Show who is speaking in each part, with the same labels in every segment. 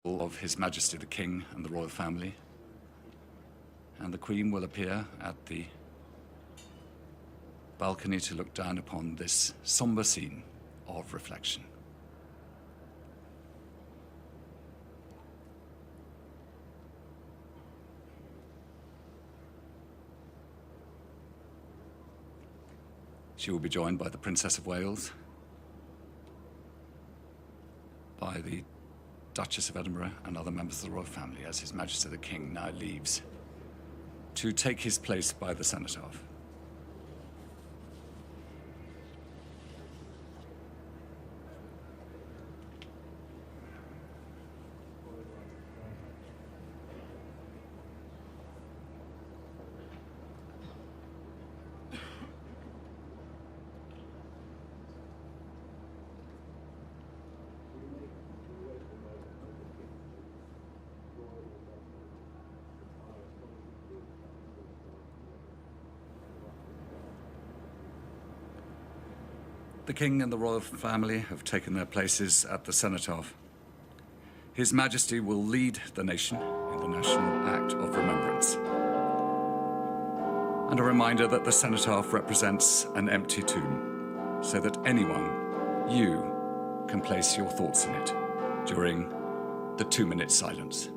Speaker 1: of His Majesty the King and the royal family, and the Queen will appear at the balcony to look down upon this somber scene of reflection. She will be joined by the Princess of Wales, by the Duchess of Edinburgh and other members of the royal family as His Majesty the King now leaves to take his place by the Cenotaph. The King and the royal family have taken their places at the Cenotaph. His Majesty will lead the nation in the National Act of Remembrance. And a reminder that the Cenotaph represents an empty tomb, so that anyone, you, can place your thoughts in it during the 2-minute silence.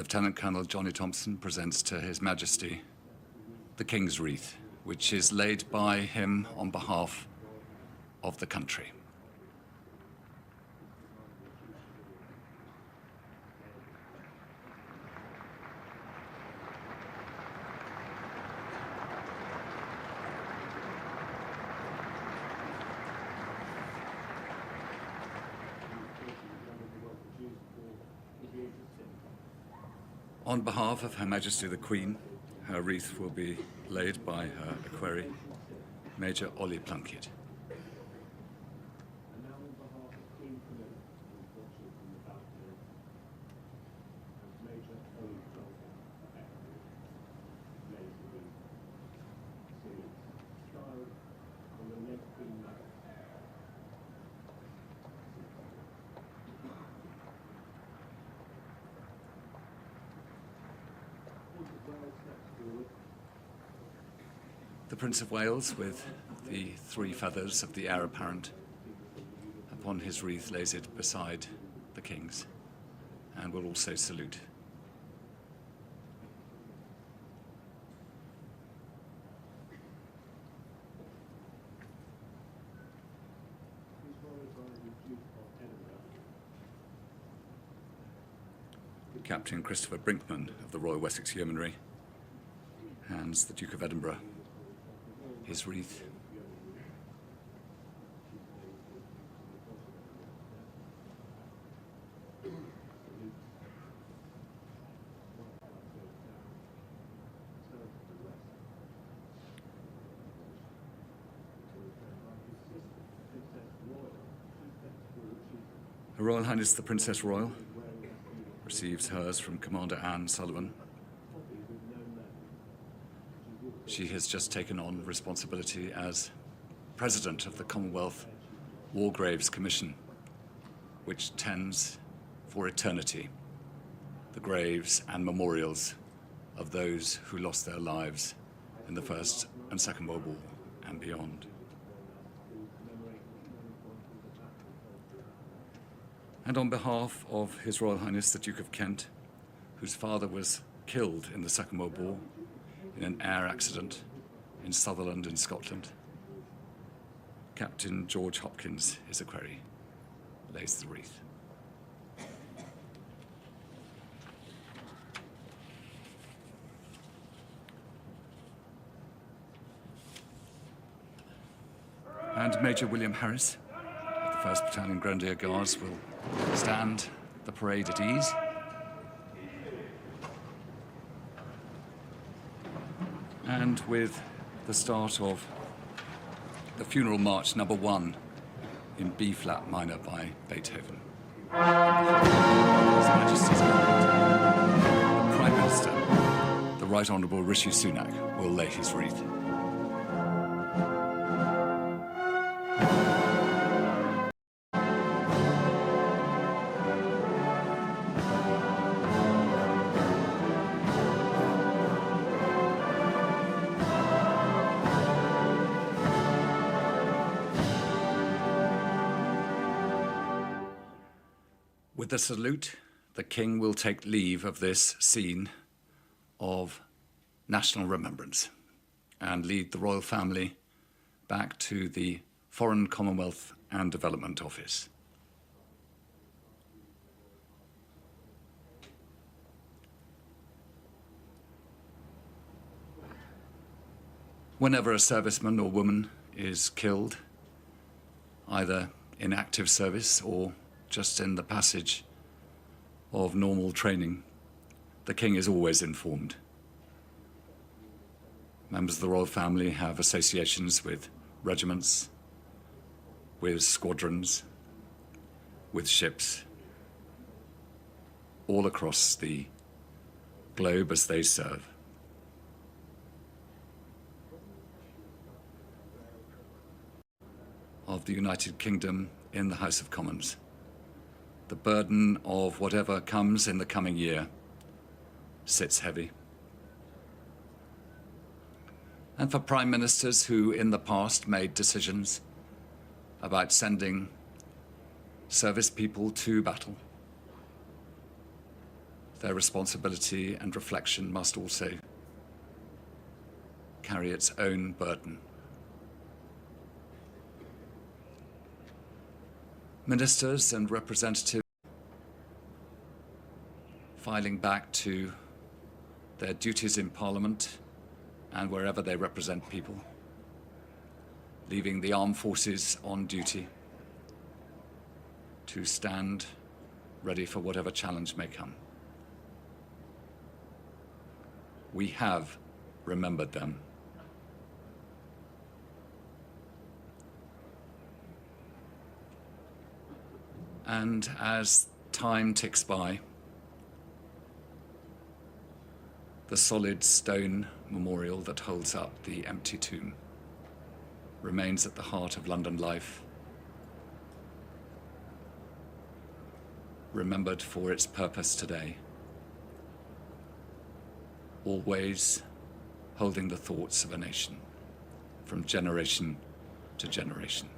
Speaker 1: Lieutenant Colonel Johnny Thompson presents to His Majesty the King's Wreath, which is laid by him on behalf of the country. On behalf of Her Majesty the Queen, her wreath will be laid by her equerry, Major Ollie Plunkett. The Prince of Wales, with the 3 feathers of the heir apparent upon his wreath, lays it beside the King's and will also salute. Captain Christopher Brinkman of the Royal Wessex Yeomanry hands the Duke of Edinburgh his wreath. Her Royal Highness the Princess Royal receives hers from Commander Anne Sullivan. She has just taken on responsibility as President of the Commonwealth War Graves Commission, which tends for eternity the graves and memorials of those who lost their lives in the First and Second World War and beyond. And on behalf of His Royal Highness the Duke of Kent, whose father was killed in the Second World War in an air accident in Sutherland in Scotland, Captain George Hopkins, his equerry, lays the wreath. And Major William Harris of the 1st Battalion Grenadier Guards will stand the parade at ease. And with the start of the Funeral March No. 1 in B-flat minor by Beethoven. His Majesty's Government, the Prime Minister, the Right Honourable Rishi Sunak, will lay his wreath. With the salute, the King will take leave of this scene of national remembrance and lead the royal family back to the Foreign, Commonwealth and Development Office. Whenever a serviceman or woman is killed, either in active service or just in the passage of normal training, the King is always informed. Members of the royal family have associations with regiments, with squadrons, with ships, all across the globe as they serve. Of the United Kingdom in the House of Commons, the burden of whatever comes in the coming year sits heavy. And for prime ministers who in the past made decisions about sending service people to battle, their responsibility and reflection must also carry its own burden. Ministers and representatives filing back to their duties in Parliament and wherever they represent people, leaving the armed forces on duty to stand ready for whatever challenge may come. We have remembered them. And as time ticks by, the solid stone memorial that holds up the empty tomb remains at the heart of London life, remembered for its purpose today, always holding the thoughts of a nation from generation to generation.